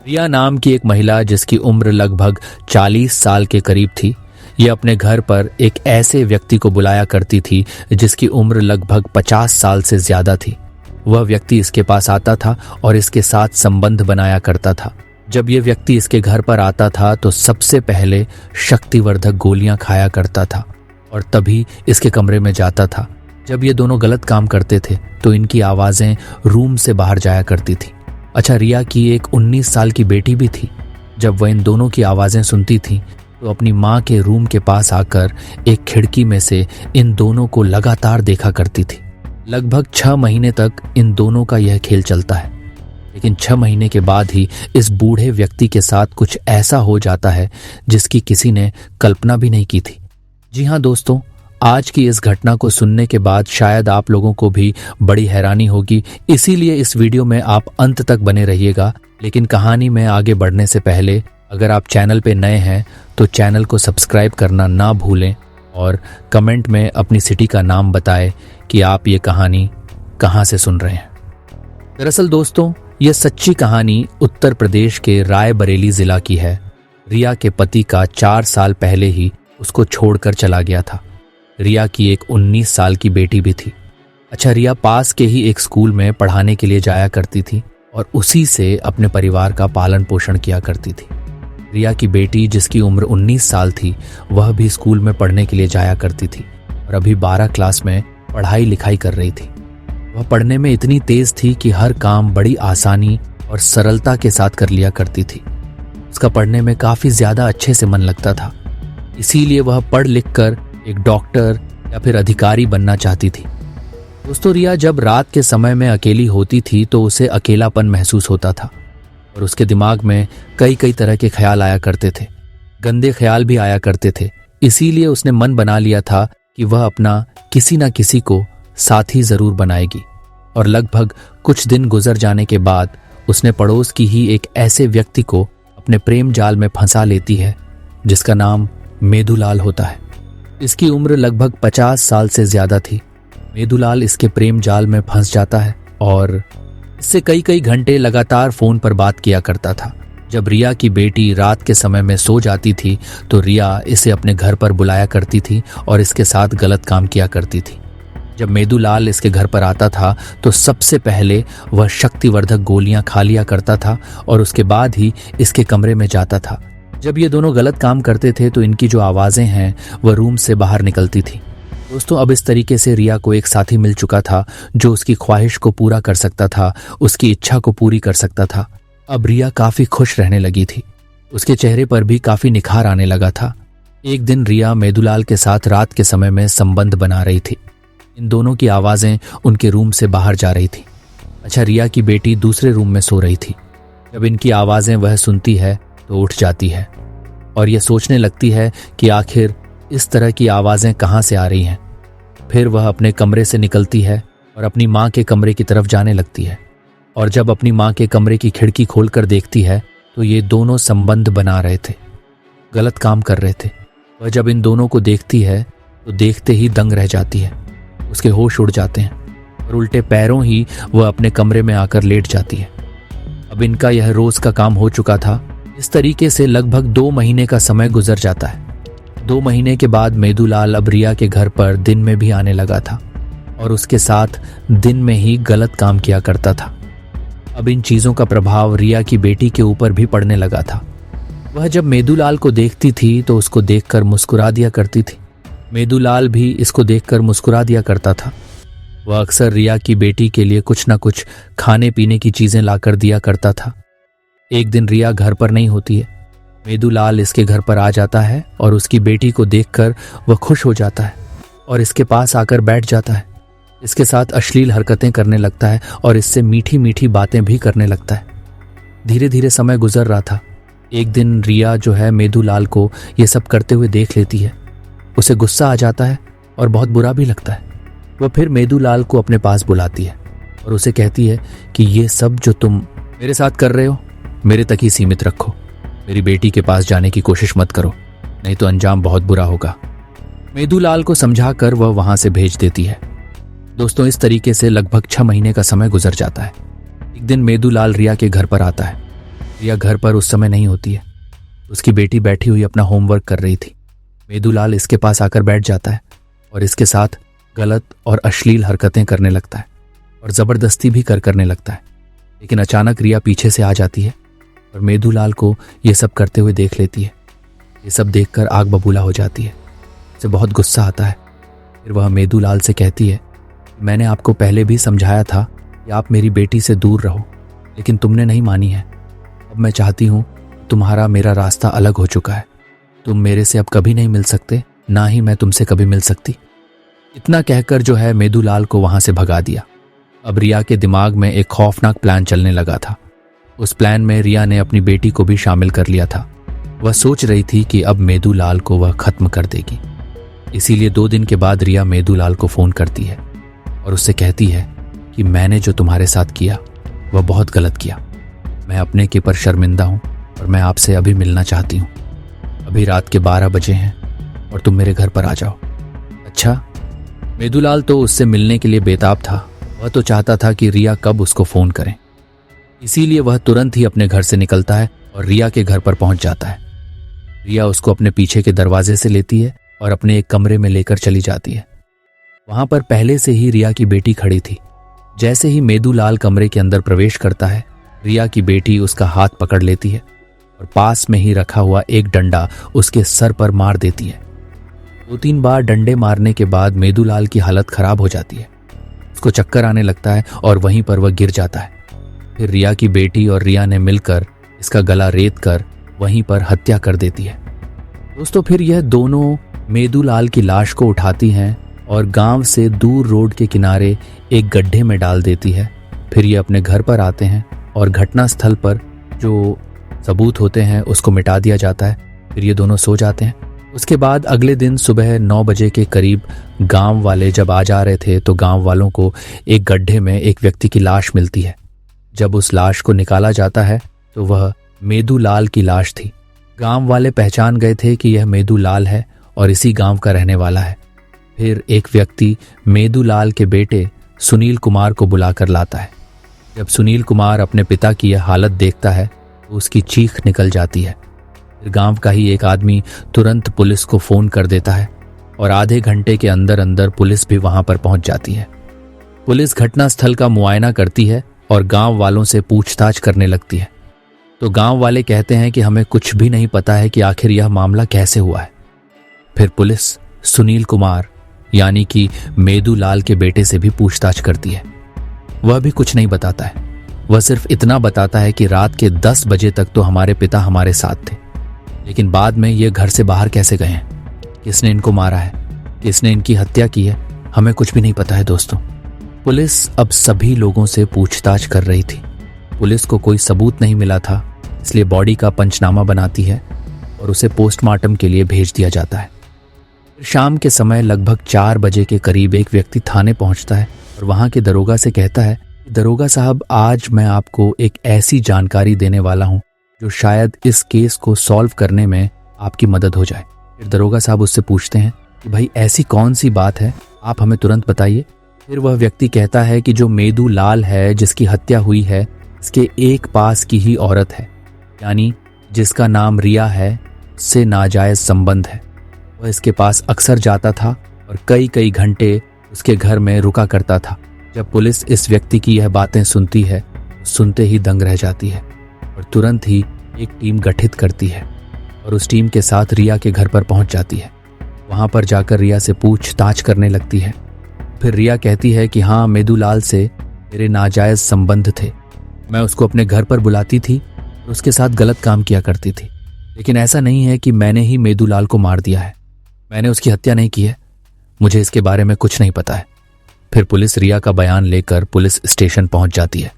रिया नाम की एक महिला जिसकी उम्र लगभग 40 साल के करीब थी, ये अपने घर पर एक ऐसे व्यक्ति को बुलाया करती थी जिसकी उम्र लगभग 50 साल से ज्यादा थी। वह व्यक्ति इसके पास आता था और इसके साथ संबंध बनाया करता था। जब यह व्यक्ति इसके घर पर आता था तो सबसे पहले शक्तिवर्धक गोलियां खाया करता था और तभी इसके कमरे में जाता था। जब ये दोनों गलत काम करते थे तो इनकी आवाजें रूम से बाहर जाया करती थी। अच्छा, रिया की एक 19 साल की बेटी भी थी। जब वह इन दोनों की आवाजें सुनती थी तो अपनी माँ के रूम के पास आकर एक खिड़की में से इन दोनों को लगातार देखा करती थी। लगभग 6 महीने तक इन दोनों का यह खेल चलता है, लेकिन 6 महीने के बाद ही इस बूढ़े व्यक्ति के साथ कुछ ऐसा हो जाता है जिसकी किसी ने कल्पना भी नहीं की थी। जी हाँ दोस्तों, आज की इस घटना को सुनने के बाद शायद आप लोगों को भी बड़ी हैरानी होगी, इसीलिए इस वीडियो में आप अंत तक बने रहिएगा। लेकिन कहानी में आगे बढ़ने से पहले अगर आप चैनल पे नए हैं तो चैनल को सब्सक्राइब करना ना भूलें और कमेंट में अपनी सिटी का नाम बताएं कि आप ये कहानी कहाँ से सुन रहे हैं। दरअसल दोस्तों, यह सच्ची कहानी उत्तर प्रदेश के रायबरेली जिला की है। रिया के पति का 4 साल पहले ही उसको छोड़कर चला गया था। रिया की एक 19 साल की बेटी भी थी। अच्छा, रिया पास के ही एक स्कूल में पढ़ाने के लिए जाया करती थी और उसी से अपने परिवार का पालन पोषण किया करती थी। रिया की बेटी जिसकी उम्र 19 साल थी, वह भी स्कूल में पढ़ने के लिए जाया करती थी और अभी 12 क्लास में पढ़ाई लिखाई कर रही थी। वह पढ़ने में इतनी तेज थी कि हर काम बड़ी आसानी और सरलता के साथ कर लिया करती थी। उसका पढ़ने में काफी ज्यादा अच्छे से मन लगता था, इसीलिए वह पढ़ लिख कर एक डॉक्टर या फिर अधिकारी बनना चाहती थी। दोस्तों, रिया जब रात के समय में अकेली होती थी तो उसे अकेलापन महसूस होता था और उसके दिमाग में कई तरह के ख्याल आया करते थे। गंदे ख्याल भी आया करते थे। इसीलिए उसने मन बना लिया था कि वह अपना किसी न किसी को साथी जरूर बनाएगी। और लगभग कुछ दिन गुजर जाने के बाद उसने पड़ोस की ही एक ऐसे व्यक्ति को अपने प्रेम जाल में फंसा लेती है जिसका नाम मेदुलाल होता है। इसकी उम्र लगभग 50 साल से ज्यादा थी। मेदुलाल इसके प्रेम जाल में फंस जाता है और इससे कई घंटे लगातार फोन पर बात किया करता था। जब रिया की बेटी रात के समय में सो जाती थी तो रिया इसे अपने घर पर बुलाया करती थी और इसके साथ गलत काम किया करती थी। जब मेदुलाल इसके घर पर आता था तो सबसे पहले वह शक्तिवर्धक गोलियां खा लिया करता था और उसके बाद ही इसके कमरे में जाता था। जब ये दोनों गलत काम करते थे तो इनकी जो आवाजें हैं वह रूम से बाहर निकलती थी। दोस्तों, अब इस तरीके से रिया को एक साथी मिल चुका था जो उसकी ख्वाहिश को पूरा कर सकता था, उसकी इच्छा को पूरी कर सकता था। अब रिया काफी खुश रहने लगी थी। उसके चेहरे पर भी काफी निखार आने लगा था। एक दिन रिया मेदुलाल के साथ रात के समय में संबंध बना रही थी। इन दोनों की आवाजें उनके रूम से बाहर जा रही थी। अच्छा, रिया की बेटी दूसरे रूम में सो रही थी। जब इनकी आवाजें वह सुनती है तो उठ जाती है और यह सोचने लगती है कि आखिर इस तरह की आवाजें कहां से आ रही हैं। फिर वह अपने कमरे से निकलती है और अपनी माँ के कमरे की तरफ जाने लगती है और जब अपनी माँ के कमरे की खिड़की खोलकर देखती है तो ये दोनों संबंध बना रहे थे, गलत काम कर रहे थे। वह जब इन दोनों को देखती है तो देखते ही दंग रह जाती है। उसके होश उड़ जाते हैं और उल्टे पैरों ही वह अपने कमरे में आकर लेट जाती है। अब इनका यह रोज का काम हो चुका था। इस तरीके से लगभग 2 महीने का समय गुजर जाता है। 2 महीने के बाद मेदुलाल अब रिया के घर पर दिन में भी आने लगा था और उसके साथ दिन में ही गलत काम किया करता था। अब इन चीजों का प्रभाव रिया की बेटी के ऊपर भी पड़ने लगा था। वह जब मेदुलाल को देखती थी तो उसको देखकर मुस्कुरा दिया करती थी। मेदुलाल भी इसको देखकर मुस्कुरा दिया करता था। वह अक्सर रिया की बेटी के लिए कुछ न कुछ खाने पीने की चीजें लाकर दिया करता था। एक दिन रिया घर पर नहीं होती है। मेदुलाल इसके घर पर आ जाता है और उसकी बेटी को देखकर वह खुश हो जाता है और इसके पास आकर बैठ जाता है। इसके साथ अश्लील हरकतें करने लगता है और इससे मीठी मीठी बातें भी करने लगता है। धीरे धीरे समय गुजर रहा था। एक दिन रिया जो है मेदुलाल को ये सब करते हुए देख लेती है। उसे गुस्सा आ जाता है और बहुत बुरा भी लगता है। वह फिर मेदुलाल को अपने पास बुलाती है और उसे कहती है कि ये सब जो तुम मेरे साथ कर रहे हो मेरे तक ही सीमित रखो। मेरी बेटी के पास जाने की कोशिश मत करो, नहीं तो अंजाम बहुत बुरा होगा। मेदुलाल को समझाकर वह वहां से भेज देती है। दोस्तों, इस तरीके से लगभग 6 महीने का समय गुजर जाता है। एक दिन मेदुलाल रिया के घर पर आता है रिया घर पर उस समय नहीं होती है। उसकी बेटी बैठी हुई अपना होमवर्क कर रही थी। मेदूलाल इसके पास आकर बैठ जाता है और इसके साथ गलत और अश्लील हरकतें करने लगता है और ज़बरदस्ती भी करने लगता है। लेकिन अचानक रिया पीछे से आ जाती है और मेदूलाल को ये सब करते हुए देख लेती है। ये सब देखकर आग बबूला हो जाती है। उसे बहुत गुस्सा आता है। फिर वह मेदूलाल से कहती है, मैंने आपको पहले भी समझाया था कि आप मेरी बेटी से दूर रहो, लेकिन तुमने नहीं मानी है। अब मैं चाहती हूँ, तुम्हारा मेरा रास्ता अलग हो चुका है। तुम मेरे से अब कभी नहीं मिल सकते, ना ही मैं तुमसे कभी मिल सकती। इतना कहकर जो है मेदूलाल को वहां से भगा दिया। अब रिया के दिमाग में एक खौफनाक प्लान चलने लगा था। उस प्लान में रिया ने अपनी बेटी को भी शामिल कर लिया था। वह सोच रही थी कि अब मेदूलाल को वह खत्म कर देगी। इसीलिए 2 दिन के बाद रिया मेदूलाल को फोन करती है और उससे कहती है कि मैंने जो तुम्हारे साथ किया वह बहुत गलत किया। मैं अपने के पर शर्मिंदा हूं और मैं आपसे अभी मिलना चाहती हूं। अभी रात के 12 बजे हैं और तुम मेरे घर पर आ जाओ। अच्छा। मेदूलाल तो उससे मिलने के लिए बेताब था। वह तो चाहता था कि रिया कब उसको फोन करे। इसीलिए वह तुरंत ही अपने घर से निकलता है और रिया के घर पर पहुंच जाता है। रिया उसको अपने पीछे के दरवाजे से लेती है और अपने एक कमरे में लेकर चली जाती है। वहां पर पहले से ही रिया की बेटी खड़ी थी। जैसे ही मेदूलाल कमरे के अंदर प्रवेश करता है, रिया की बेटी उसका हाथ पकड़ लेती है और पास में ही रखा हुआ एक डंडा उसके सर पर मार देती है। 2-3 बार डंडे मारने के बाद मेदूलाल की हालत खराब हो जाती है। उसको चक्कर आने लगता है और वहीं पर वह गिर जाता है। फिर रिया की बेटी और रिया ने मिलकर इसका गला रेत कर वहीं पर हत्या कर देती है। दोस्तों, फिर यह दोनों मेदूलाल की लाश को उठाती हैं और गांव से दूर रोड के किनारे एक गड्ढे में डाल देती है। फिर ये अपने घर पर आते हैं और घटना स्थल पर जो सबूत होते हैं उसको मिटा दिया जाता है। फिर ये दोनों सो जाते हैं। उसके बाद अगले दिन सुबह 9 बजे के करीब गांव वाले जब आ जा रहे थे तो गांव वालों को एक गड्ढे में एक व्यक्ति की लाश मिलती है। जब उस लाश को निकाला जाता है तो वह मेदूलाल की लाश थी। गांव वाले पहचान गए थे कि यह मेदूलाल है और इसी गांव का रहने वाला है। फिर एक व्यक्ति मेदूलाल के बेटे सुनील कुमार को बुलाकर लाता है। जब सुनील कुमार अपने पिता की यह हालत देखता है तो उसकी चीख निकल जाती है। फिर गांव का ही एक आदमी तुरंत पुलिस को फोन कर देता है और आधे घंटे के अंदर अंदर पुलिस भी वहां पर पहुंच जाती है। पुलिस घटनास्थल का मुआयना करती है और गांव वालों से पूछताछ करने लगती है। तो गांव वाले कहते हैं कि हमें कुछ भी नहीं पता है कि आखिर यह मामला कैसे हुआ है। फिर पुलिस सुनील कुमार यानी कि मेदूलाल के बेटे से भी पूछताछ करती है। वह भी कुछ नहीं बताता है। वह सिर्फ इतना बताता है कि रात के 10 बजे तक तो हमारे पिता हमारे साथ थे, लेकिन बाद में ये घर से बाहर कैसे गए हैं, किसने इनको मारा है, किसने इनकी हत्या की है, हमें कुछ भी नहीं पता है। दोस्तों, पुलिस अब सभी लोगों से पूछताछ कर रही थी। पुलिस को कोई सबूत नहीं मिला था, इसलिए बॉडी का पंचनामा बनाती है और उसे पोस्टमार्टम के लिए भेज दिया जाता है। शाम के समय लगभग 4 बजे के करीब एक व्यक्ति थाने पहुंचता है और वहां के दरोगा से कहता है, दरोगा साहब, आज मैं आपको एक ऐसी जानकारी देने वाला हूं जो शायद इस केस को सॉल्व करने में आपकी मदद हो जाए। फिर दरोगा साहब उससे पूछते हैं कि भाई ऐसी कौन सी बात है, आप हमें तुरंत बताइए। फिर वह व्यक्ति कहता है कि जो मेदूलाल है जिसकी हत्या हुई है, इसके एक पास की ही औरत है, यानी जिसका नाम रिया है, उससे नाजायज संबंध है। वह इसके पास अक्सर जाता था और कई कई घंटे उसके घर में रुका करता था। जब पुलिस इस व्यक्ति की यह बातें सुनती है, सुनते ही दंग रह जाती है और तुरंत ही एक टीम गठित करती है और उस टीम के साथ रिया के घर पर पहुंच जाती है। वहां पर जाकर रिया से पूछताछ करने लगती है। फिर रिया कहती है कि हाँ, मेदूलाल से मेरे नाजायज संबंध थे। मैं उसको अपने घर पर बुलाती थी और उसके साथ गलत काम किया करती थी, लेकिन ऐसा नहीं है कि मैंने ही मेदूलाल को मार दिया है। मैंने उसकी हत्या नहीं की है। मुझे इसके बारे में कुछ नहीं पता है। फिर पुलिस रिया का बयान लेकर पुलिस स्टेशन पहुंच जाती है।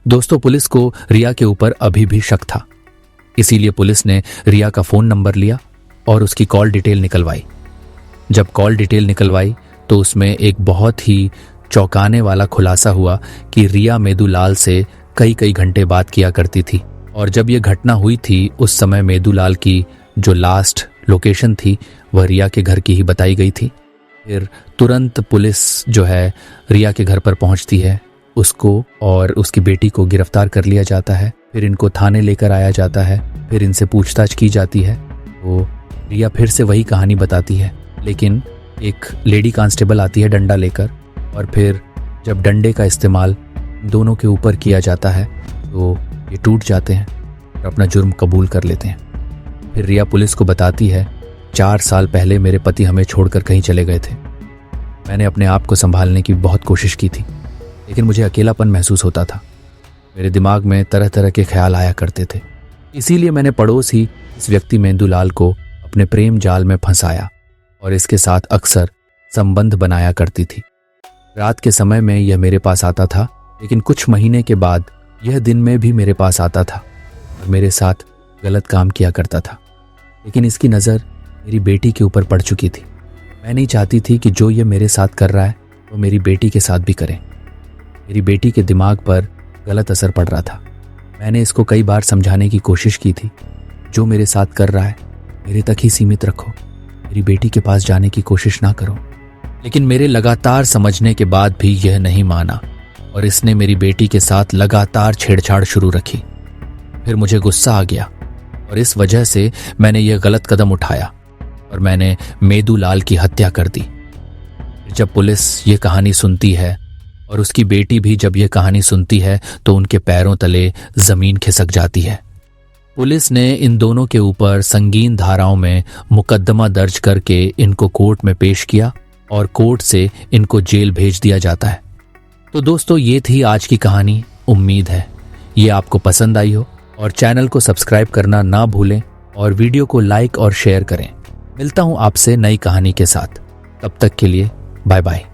दोस्तों, पुलिस को रिया के ऊपर अभी भी शक था, इसीलिए पुलिस ने रिया का फोन नंबर लिया और उसकी कॉल डिटेल निकलवाई। जब कॉल डिटेल निकलवाई तो उसमें एक बहुत ही चौंकाने वाला खुलासा हुआ कि रिया मेदूलाल से कई कई घंटे बात किया करती थी और जब यह घटना हुई थी उस समय मेदूलाल की जो लास्ट लोकेशन थी वह रिया के घर की ही बताई गई थी। फिर तुरंत पुलिस जो है रिया के घर पर पहुंचती है, उसको और उसकी बेटी को गिरफ्तार कर लिया जाता है फिर इनको थाने लेकर आया जाता है, फिर इनसे पूछताछ की जाती है। तो रिया फिर से वही कहानी बताती है, लेकिन एक लेडी कांस्टेबल आती है डंडा लेकर, और फिर जब डंडे का इस्तेमाल दोनों के ऊपर किया जाता है तो ये टूट जाते हैं और अपना जुर्म कबूल कर लेते हैं। फिर रिया पुलिस को बताती है, 4 साल पहले मेरे पति हमें छोड़कर कहीं चले गए थे। मैंने अपने आप को संभालने की बहुत कोशिश की थी, लेकिन मुझे अकेलापन महसूस होता था। मेरे दिमाग में तरह तरह के ख्याल आया करते थे। इसीलिए मैंने पड़ोस ही इस व्यक्ति मेंदूलाल को अपने प्रेम जाल में फंसाया और इसके साथ अक्सर संबंध बनाया करती थी। रात के समय में यह मेरे पास आता था, लेकिन कुछ महीने के बाद यह दिन में भी मेरे पास आता था और मेरे साथ गलत काम किया करता था। लेकिन इसकी नज़र मेरी बेटी के ऊपर पड़ चुकी थी। मैं नहीं चाहती थी कि जो ये मेरे साथ कर रहा है वो मेरी बेटी के साथ भी करे। मेरी बेटी के दिमाग पर गलत असर पड़ रहा था। मैंने इसको कई बार समझाने की कोशिश की थी, जो मेरे साथ कर रहा है मेरे तक ही सीमित रखो, मेरी बेटी के पास जाने की कोशिश ना करो। लेकिन मेरे लगातार समझने के बाद भी यह नहीं माना और इसने मेरी बेटी के साथ लगातार छेड़छाड़ शुरू रखी। फिर मुझे गुस्सा आ गया और इस वजह से मैंने यह गलत कदम उठाया और मैंने मेदूलाल की हत्या कर दी। जब पुलिस ये कहानी सुनती है और उसकी बेटी भी जब यह कहानी सुनती है तो उनके पैरों तले जमीन खिसक जाती है। पुलिस ने इन दोनों के ऊपर संगीन धाराओं में मुकदमा दर्ज करके इनको कोर्ट में पेश किया और कोर्ट से इनको जेल भेज दिया जाता है। तो दोस्तों, ये थी आज की कहानी। उम्मीद है ये आपको पसंद आई हो और चैनल को सब्सक्राइब करना ना भूलें और वीडियो को लाइक और शेयर करें। मिलता हूं आपसे नई कहानी के साथ। तब तक के लिए बाय बाय।